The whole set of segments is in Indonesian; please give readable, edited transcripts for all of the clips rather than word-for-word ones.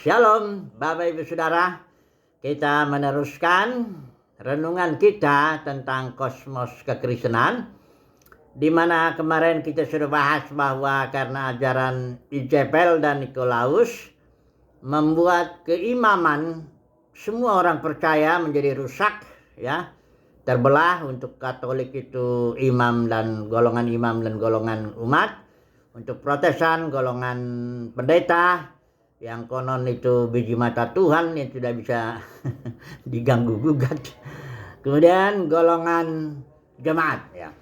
Shalom Bapak Ibu Saudara. Kita meneruskan renungan kita tentang kosmos kekristenan, di mana kemarin kita sudah bahas bahwa karena ajaran Izebel dan Nikolaus membuat keimaman semua orang percaya menjadi rusak, ya, terbelah. Untuk Katolik itu imam dan golongan umat, untuk Protestan golongan pendeta yang konon itu biji mata Tuhan yang tidak bisa diganggu gugat. Kemudian golongan jemaat, ya.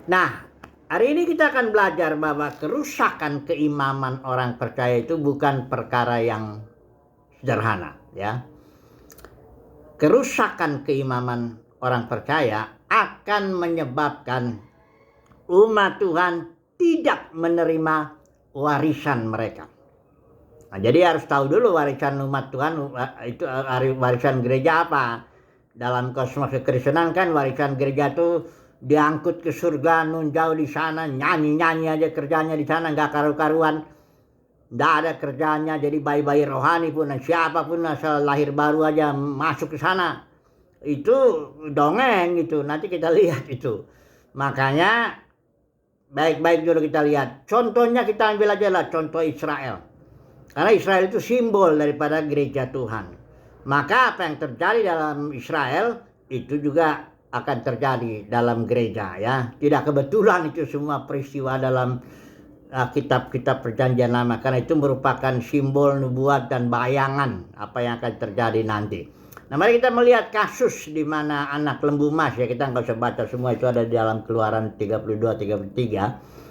Nah, hari ini kita akan belajar bahwa kerusakan keimaman orang percaya itu bukan perkara yang sederhana, ya. Kerusakan keimaman orang percaya akan menyebabkan umat Tuhan tidak menerima warisan mereka. Nah, jadi harus tahu dulu warisan umat Tuhan itu warisan gereja apa. Dalam kosmos kekristenan kan warisan gereja itu diangkut ke surga, nun jauh di sana, nyanyi-nyanyi aja kerjanya di sana, nggak karu-karuan. Nggak ada kerjanya, jadi bayi-bayi rohani pun, siapapun asal lahir baru aja masuk ke sana. Itu dongeng gitu, nanti kita lihat itu. Makanya baik-baik dulu kita lihat. Contohnya kita ambil aja lah contoh Israel. Karena Israel itu simbol daripada gereja Tuhan. Maka apa yang terjadi dalam Israel itu juga akan terjadi dalam gereja, ya. Tidak kebetulan itu semua peristiwa dalam kitab-kitab perjanjian lama. Karena itu merupakan simbol nubuat dan bayangan apa yang akan terjadi nanti. Nah, mari kita melihat kasus di mana anak lembu emas, ya. Kita nggak usah baca semua, itu ada di dalam Keluaran 32-33.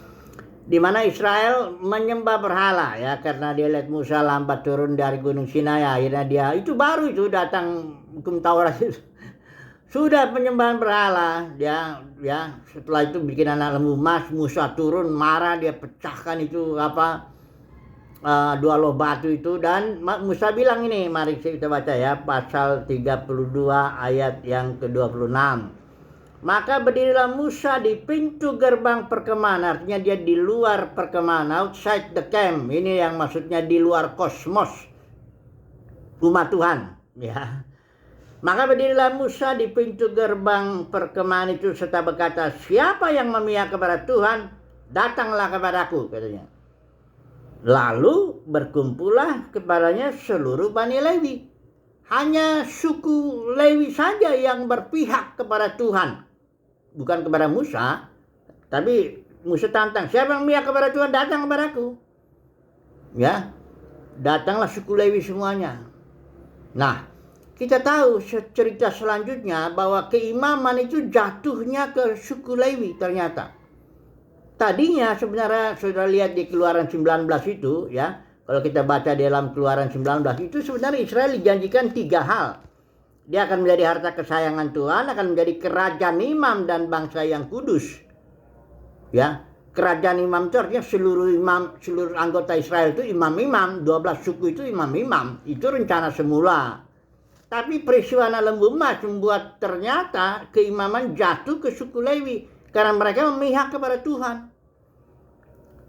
Di mana Israel menyembah berhala, ya, karena dia lihat Musa lambat turun dari Gunung Sinai. Akhirnya dia itu baru itu datang hukum Taurat itu. Sudah penyembahan berhala, dia, ya, setelah itu bikin anak lembu emas. Musa turun marah, dia pecahkan itu dua loh batu itu, dan Musa bilang ini, mari kita baca ya, pasal 32 ayat yang ke-26. Maka berdirilah Musa di pintu gerbang perkemahan, artinya dia di luar perkemahan, outside the camp. Ini yang maksudnya di luar kosmos umat Tuhan, ya. Maka berdirilah Musa di pintu gerbang perkemahan itu serta berkata, siapa yang memihak kepada Tuhan, datanglah kepadaku, katanya. Lalu berkumpullah kepadanya seluruh Bani Lewi. Hanya suku Lewi saja yang berpihak kepada Tuhan, bukan kepada Musa. Tapi Musa tantang, siapa yang memihak kepada Tuhan, datang kepadaku, ya. Datanglah suku Lewi semuanya. Nah, kita tahu cerita selanjutnya bahwa keimaman itu jatuhnya ke suku Lewi ternyata. Tadinya sebenarnya sudah lihat di Keluaran 19 itu, ya. Kalau kita baca di dalam Keluaran 19 itu sebenarnya Israel dijanjikan 3 hal. Dia akan menjadi harta kesayangan Tuhan, akan menjadi kerajaan imam dan bangsa yang kudus. Ya, kerajaan imam itu artinya seluruh anggota Israel itu imam-imam, 12 suku itu imam-imam. Itu rencana semula. Tapi peristiwa anak lembu emas membuat ternyata keimaman jatuh ke suku Lewi karena mereka memihak kepada Tuhan.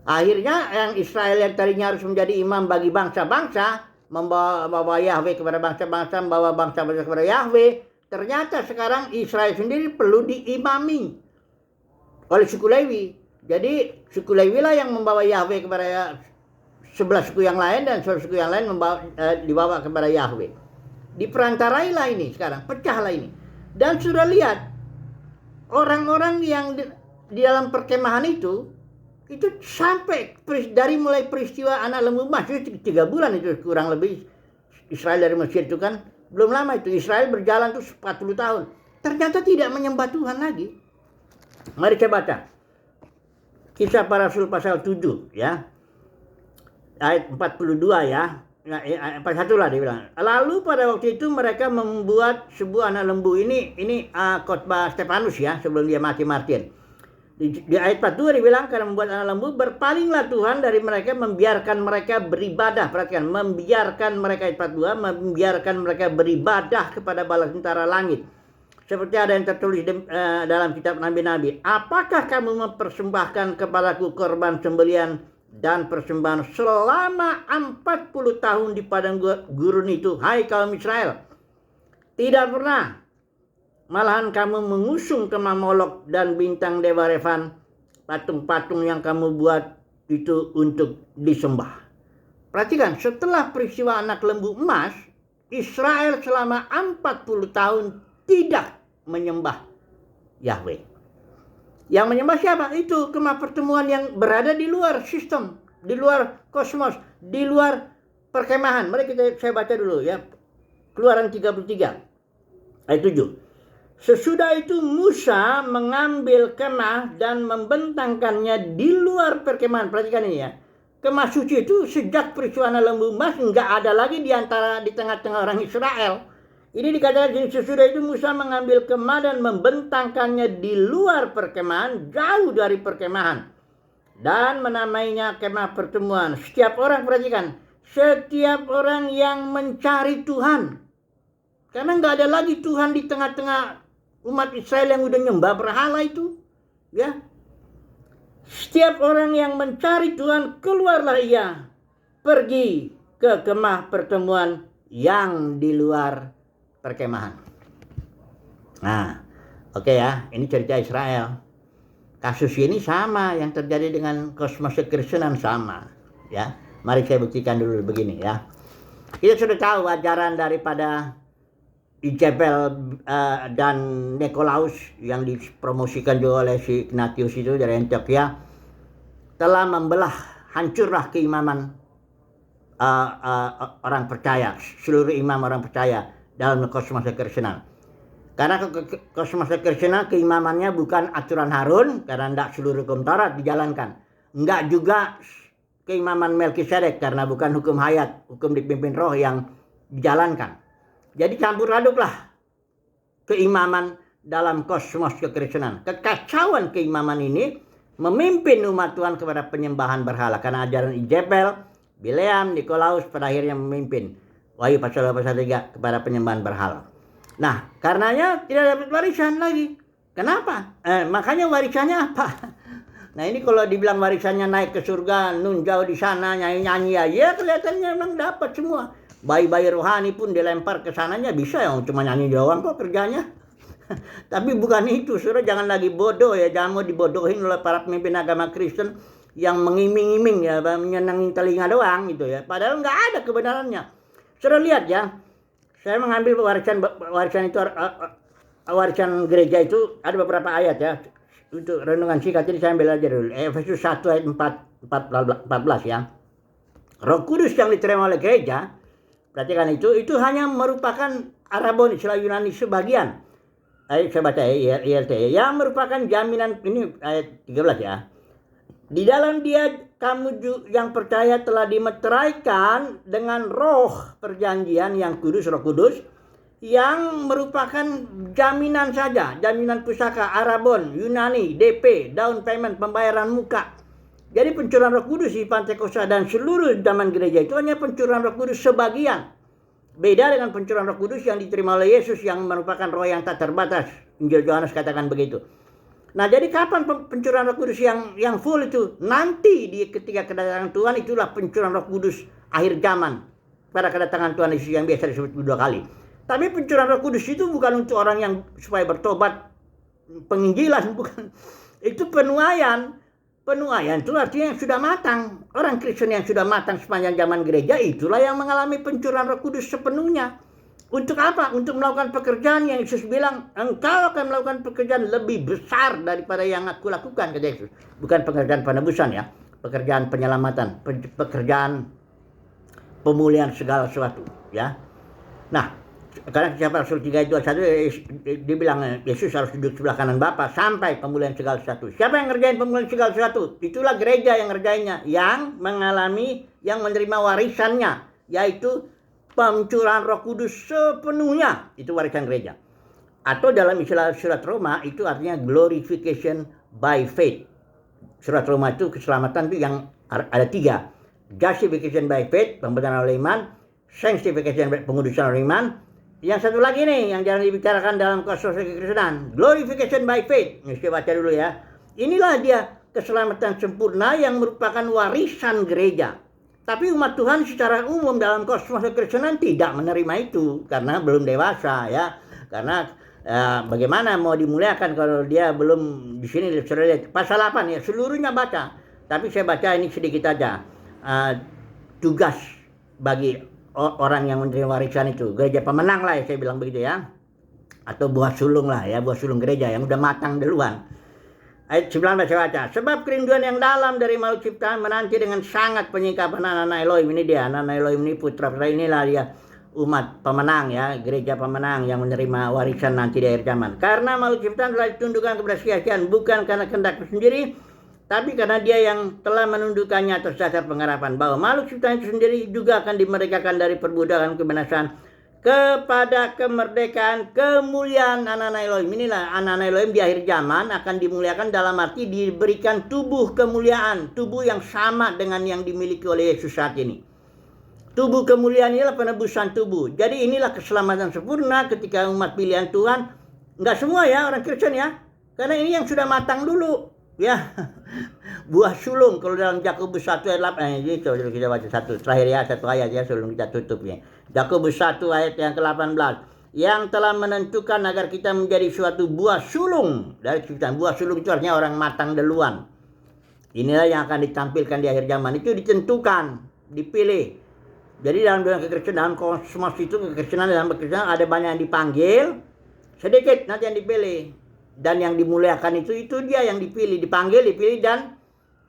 Akhirnya yang Israel yang tadinya harus menjadi imam bagi bangsa-bangsa, membawa Yahweh kepada bangsa-bangsa, membawa bangsa-bangsa kepada Yahweh, ternyata sekarang Israel sendiri perlu diimami oleh suku Lewi. Jadi suku Lewi lah yang membawa Yahweh kepada 11 suku yang lain, dan 11 suku yang lain dibawa kepada Yahweh. Diperantarailah ini sekarang, pecahlah ini. Dan sudah lihat orang-orang yang di dalam perkemahan itu sampai dari mulai peristiwa anak lembu emas itu 3 bulan itu kurang lebih Israel dari Mesir itu kan, belum lama itu Israel berjalan tuh 40 tahun. Ternyata tidak menyembah Tuhan lagi. Mari kita baca Kisah Para Rasul pasal 7, ya. Ayat 42, ya. Nah, ayat 41 lah dia bilang. Lalu pada waktu itu mereka membuat sebuah anak lembu. Ini khotbah Stefanus, ya, sebelum dia mati martir. Di ayat 42 dibilang, karena membuat anak lembu, berpalinglah Tuhan dari mereka, membiarkan mereka beribadah. Perhatikan, membiarkan mereka, ayat 42, membiarkan mereka beribadah kepada bala tentara langit. Seperti ada yang tertulis dalam kitab Nabi-Nabi. Apakah kamu mempersembahkan kepadaku korban sembelian dan persembahan selama 40 tahun di padang gurun itu, hai kaum Israel. Tidak pernah, malahan kamu mengusung kemah Molok dan bintang dewa Refan, patung-patung yang kamu buat itu untuk disembah. Perhatikan, setelah peristiwa anak lembu emas, Israel selama 40 tahun tidak menyembah Yahweh. Yang menyembah siapa? Itu kemah pertemuan yang berada di luar sistem, di luar kosmos, di luar perkemahan. Mari saya baca dulu ya. Keluaran 33 ayat 7. Sesudah itu Musa mengambil kemah dan membentangkannya di luar perkemahan. Perhatikan ini ya. Kemah suci itu sejak peristiwa lembu emas nggak ada lagi di tengah-tengah orang Israel. Ini dikatakan sesudah itu Musa mengambil kemah dan membentangkannya di luar perkemahan, jauh dari perkemahan. Dan menamainya kemah pertemuan. Setiap orang, perhatikan, setiap orang yang mencari Tuhan. Karena nggak ada lagi Tuhan di tengah-tengah umat Israel yang udah nyembah berhala itu. Ya. Setiap orang yang mencari Tuhan, keluarlah ia. Pergi ke kemah pertemuan yang di luar perkemahan. Nah, oke ya, ini cerita Israel. Kasus ini sama yang terjadi dengan kosmos kekristenan sama, ya. Mari saya buktikan dulu begini ya. Kita sudah tahu ajaran daripada Izebel dan Nikolaus yang dipromosikan juga oleh si Ignatius itu dari Antioquia telah membelah, hancurlah keimaman orang percaya, seluruh imam orang percaya dalam kosmos kekristenan. Karena kosmos kekristenan keimamannya bukan aturan Harun, karena tidak seluruh hukum Taurat dijalankan. Enggak juga keimaman Melkisedek, karena bukan hukum hayat, hukum dipimpin roh yang dijalankan. Jadi campur aduklah keimaman dalam kosmos kekristenan. Kekacauan keimaman ini memimpin umat Tuhan kepada penyembahan berhala. Karena ajaran Izebel, Bileam, Nikolaus pada akhirnya memimpin Wahyu pasal 3 kepada penyembahan berhala. Nah, karenanya tidak dapat warisan lagi. Kenapa? Makanya warisannya apa? Nah, ini kalau dibilang warisannya naik ke surga, nun jauh di sana, nyanyi-nyanyi ya kelihatannya memang dapat semua. Bayi-bayi rohani pun dilempar ke sananya bisa ya, cuma nyanyi doang kok kerjanya. Tapi bukan itu, saudara, jangan lagi bodoh ya, jangan mau dibodohin oleh para pemimpin agama Kristen yang mengiming-iming ya, menyenangi telinga doang gitu ya. Padahal nggak ada kebenarannya. Saudara lihat ya, saya mengambil warisan itu, warisan gereja itu ada beberapa ayat ya. Untuk renungan singkat ini saya ambil aja dulu. Efesus 1 ayat 14 ya. Roh Kudus yang diterima oleh gereja, perhatikan itu hanya merupakan Arabon, istilah Yunani sebagian. Ayat saya baca ya, ILT, yang merupakan jaminan, ini ayat 13 ya. Di dalam dia kamu yang percaya telah dimeteraikan dengan roh perjanjian yang kudus, Roh Kudus, yang merupakan jaminan saja, jaminan pusaka, Arabon, Yunani, DP, down payment, pembayaran muka. Jadi pencurahan Roh Kudus di Pantekosta dan seluruh zaman gereja itu hanya pencurahan Roh Kudus sebagian. Beda dengan pencurahan Roh Kudus yang diterima oleh Yesus yang merupakan roh yang tak terbatas. Injil Yohanes katakan begitu. Nah, jadi kapan pencurahan Roh Kudus yang full itu? Nanti ketika kedatangan Tuhan, itulah pencurahan Roh Kudus akhir zaman. Pada kedatangan Tuhan Yesus yang biasa disebut 2 kali. Tapi pencurahan Roh Kudus itu bukan untuk orang yang supaya bertobat, penginjilan, bukan. Itu penuaian. Penuaian itu artinya yang sudah matang. Orang Kristen yang sudah matang sepanjang zaman gereja, itulah yang mengalami pencurahan Roh Kudus sepenuhnya. Untuk apa? Untuk melakukan pekerjaan yang Yesus bilang, engkau akan melakukan pekerjaan lebih besar daripada yang aku lakukan, kata Yesus. Bukan pekerjaan penebusan ya, pekerjaan penyelamatan, pekerjaan pemulihan segala sesuatu ya. Nah, karena siapa Rasul 3:21 dibilang Yesus harus duduk sebelah kanan Bapa sampai pemulihan segala sesuatu. Siapa yang ngerjain pemulihan segala sesuatu? Itulah gereja yang ngerjainnya, yang mengalami, yang menerima warisannya, yaitu pencurahan Roh Kudus sepenuhnya. Itu warisan gereja. Atau dalam istilah surat Roma itu artinya glorification by faith. Surat Roma itu keselamatan itu yang ada 3. Justification by faith, pembenaran oleh iman. Sanctification, pengudusan oleh iman. Yang satu lagi nih yang jarang dibicarakan dalam kosmos kekristenan, glorification by faith. Mesti baca dulu ya. Inilah dia keselamatan sempurna yang merupakan warisan gereja. Tapi umat Tuhan secara umum dalam kosmos kekristenan tidak menerima itu karena belum dewasa ya. Karena bagaimana mau dimuliakan kalau dia belum di sini lihat pasal 8 ya, seluruhnya baca. Tapi saya baca ini sedikit aja. Tugas bagi orang yang menerima warisan itu, gereja pemenang lah ya, saya bilang begitu ya. Atau buah sulung lah ya, buah sulung gereja yang udah matang duluan. Ayat 19 saya baca. Sebab kerinduan yang dalam dari makhluk ciptaan menanti dengan sangat penyingkapan anak-anak Elohim. Ini dia, anak-anak Elohim ini putra-putra inilah dia umat pemenang ya, gereja pemenang yang menerima warisan nanti di akhir zaman. Karena makhluk ciptaan telah ditundukkan kepada sia-siaan, bukan karena kehendak sendiri, tapi karena dia yang telah menundukkannya atas dasar pengharapan bahwa makhluk ciptaan itu sendiri juga akan dimerdekakan dari perbudakan kebinasan kepada kemerdekaan kemuliaan anak-anak Elohim. Inilah anak-anak Elohim di akhir zaman akan dimuliakan dalam arti diberikan tubuh kemuliaan, tubuh yang sama dengan yang dimiliki oleh Yesus saat ini. Tubuh kemuliaan inilah penebusan tubuh. Jadi inilah keselamatan sempurna ketika umat pilihan Tuhan. Enggak semua ya orang Kristen ya, karena ini yang sudah matang dulu ya. Buah sulung kalau dalam Yakobus 1 ayat 8 ini coba kita baca terakhir ya, satu ayat ya sebelum kita tutup ya. Yakobus 1 ayat yang ke-18, yang telah menentukan agar kita menjadi suatu buah sulung dari ciptaan. Buah sulung itu artinya orang matang duluan. Inilah yang akan ditampilkan di akhir zaman. Itu ditentukan, dipilih. Jadi dalam dunia kekristenan, kosmos itu kekristenan, dalam kekristenan ada banyak yang dipanggil, sedikit nanti yang dipilih. Dan yang dimuliakan itu dia yang dipilih, dipanggil, dipilih dan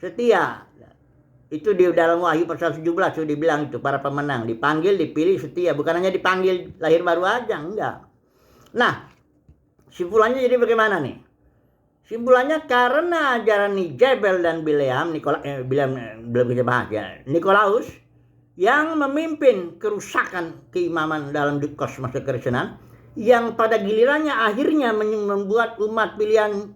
setia. Itu di dalam Wahyu pasal 17 sudah dibilang itu, para pemenang dipanggil, dipilih, setia. Bukan hanya dipanggil lahir baru aja, enggak. Nah, simpulannya jadi bagaimana nih? Simpulannya karena ajaran Jebel dan Bileam, belum kita bahas ya, Nikolaus yang memimpin kerusakan keimaman dalam kosmos kekristenan, yang pada gilirannya akhirnya membuat umat pilihan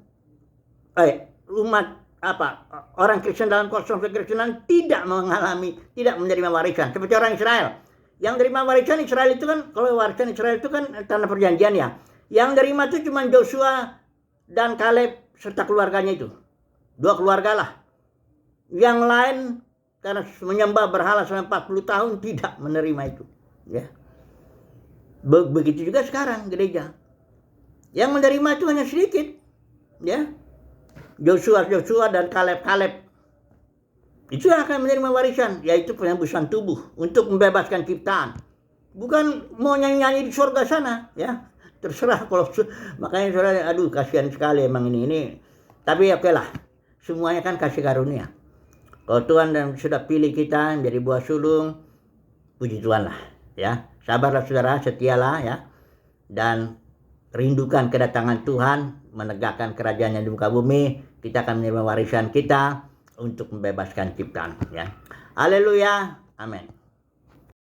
orang Kristen dalam kosmos kekristenan tidak menerima warisan seperti orang Israel. Yang terima warisan Israel itu kan, kalau warisan Israel itu kan tanah perjanjian ya. Yang terima itu cuma Joshua dan Kaleb serta keluarganya itu. 2 keluarga lah. Yang lain karena menyembah berhala selama 40 tahun tidak menerima itu, ya. Begitu juga sekarang gereja. Yang menerima itu hanya sedikit, ya. Joshua dan Kaleb. Itu yang akan menerima warisan, yaitu penebusan tubuh untuk membebaskan ciptaan. Bukan mau nyanyi-nyanyi di surga sana, ya. Terserah kalau makanya saudara, aduh kasihan sekali emang ini. Tapi oke lah. Semuanya kan kasih karunia. Kalau Tuhan sudah pilih kita menjadi buah sulung, puji Tuhan lah, ya. Sabarlah saudara, setialah ya. Dan rindukan kedatangan Tuhan, menegakkan kerajaannya di muka bumi. Kita akan menerima warisan kita untuk membebaskan ciptaan, ya. Haleluya, amin.